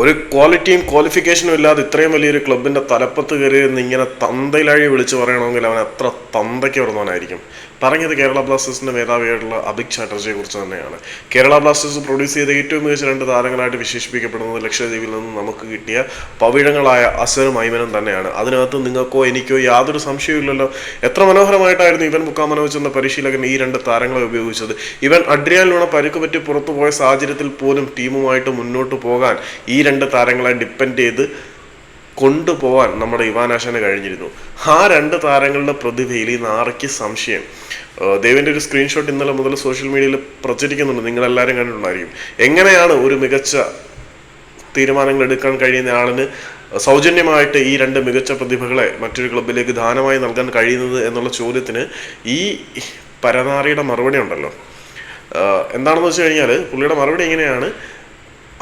ഒരു ക്വാളിറ്റിയും ക്വാളിഫിക്കേഷനും ഇല്ലാതെ ഇത്രയും വലിയൊരു ക്ലബിന്റെ തലപ്പത്ത് കയറി ഇങ്ങനെ തന്തയിലാഴി വിളിച്ചു പറയണമെങ്കിൽ അവൻ എത്ര തന്തയ്ക്ക് വരുന്നവനായിരിക്കും. പറഞ്ഞത് കേരള ബ്ലാസ്റ്റേഴ്സിന്റെ മേധാവിയായിട്ടുള്ള അഭിക് ചാറ്റർജിയെ കുറിച്ച് തന്നെയാണ്. കേരള ബ്ലാസ്റ്റേഴ്സ് പ്രൊഡ്യൂസ് ചെയ്ത ഏറ്റവും മികച്ച 2 താരങ്ങളായിട്ട് വിശേഷിപ്പിക്കപ്പെടുന്നത് ലക്ഷദ്വീപിൽ നിന്ന് നമുക്ക് കിട്ടിയ പവിഴങ്ങളായ അസറും ഐമനും തന്നെയാണ്. അതിനകത്ത് നിങ്ങൾക്കോ എനിക്കോ യാതൊരു സംശയമില്ലല്ലോ. എത്ര മനോഹരമായിട്ടായിരുന്നു ഇവൻ മുക്കാമനോവിച്ച് എന്ന പരിശീലകൻ ഈ 2 താരങ്ങളെ ഉപയോഗിച്ചത്. ഇവൻ അഡ്രിയാനിലൂടെ പരുക്ക് പറ്റി പുറത്തു പോയ സാഹചര്യത്തിൽ പോലും ടീമുമായിട്ട് മുന്നോട്ട് പോകാൻ ഈ 2 താരങ്ങളെ ഡിപ്പെൻഡ് ചെയ്ത് കൊണ്ടുപോകാൻ നമ്മുടെ ഇവാനാശാന് കഴിഞ്ഞിരുന്നു. ആ 2 താരങ്ങളുടെ പ്രതിഭയിൽ ഈ നാറയ്ക്ക് സംശയം. ദേവിൻ്റെ ഒരു സ്ക്രീൻഷോട്ട് ഇന്നലെ മുതൽ സോഷ്യൽ മീഡിയയിൽ പ്രചരിക്കുന്നുണ്ട്, നിങ്ങളെല്ലാവരും കണ്ടിട്ടുണ്ടായിരിക്കും. എങ്ങനെയാണ് ഒരു മികച്ച തീരുമാനങ്ങൾ എടുക്കാൻ കഴിയുന്ന ആളിന് സൗജന്യമായിട്ട് ഈ 2 മികച്ച പ്രതിഭകളെ മറ്റൊരു ക്ലബിലേക്ക് ദാനമായി നൽകാൻ കഴിയുന്നത് എന്നുള്ള ചോദ്യത്തിന് ഈ പരനാറിയുടെ മറുപടി ഉണ്ടല്ലോ. എന്താണെന്ന് വെച്ച് കഴിഞ്ഞാൽ പുള്ളിയുടെ മറുപടി എങ്ങനെയാണ്,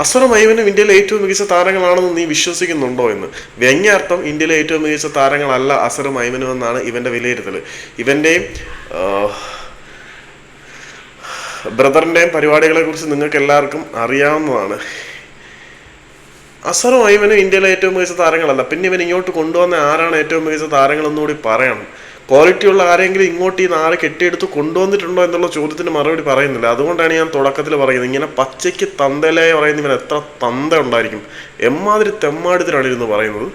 അസറും ഐമനും ഇന്ത്യയിലെ ഏറ്റവും മികച്ച താരങ്ങളാണെന്ന് നീ വിശ്വസിക്കുന്നുണ്ടോ എന്ന്. വ്യംഗ്യാർത്ഥം ഇന്ത്യയിലെ ഏറ്റവും മികച്ച താരങ്ങളല്ല അസറും ഐമനും എന്നാണ് ഇവന്റെ വിലയിരുത്തൽ. ഇവന്റെയും ബ്രദറിന്റെയും പരിപാടികളെ കുറിച്ച് നിങ്ങൾക്ക് എല്ലാവർക്കും അറിയാവുന്നതാണ്. അസറും ഐമനും ഇന്ത്യയിലെ ഏറ്റവും മികച്ച താരങ്ങളല്ല. പിന്നെ ഇവൻ ഇങ്ങോട്ട് കൊണ്ടുവന്ന ആരാണ് ഏറ്റവും മികച്ച താരങ്ങൾ എന്നുകൂടി പറയണം. ക്വാളിറ്റിയുള്ള ആരെങ്കിലും ഇങ്ങോട്ട് ഈ നാളെ കെട്ടിയെടുത്ത് കൊണ്ടുവന്നിട്ടുണ്ടോ എന്നുള്ള ചോദ്യത്തിന് മറുപടി പറയുന്നില്ല. അതുകൊണ്ടാണ് ഞാൻ തുടക്കത്തിൽ പറയുന്നത്, ഇങ്ങനെ പച്ചയ്ക്ക് തന്തയിലായി പറയുന്ന ഇവൻ എത്ര തന്ത ഉണ്ടായിരിക്കും, എമ്മാതിരി തെമ്മാടിത്തരാണ് ഇരുന്ന് പറയുന്നത്.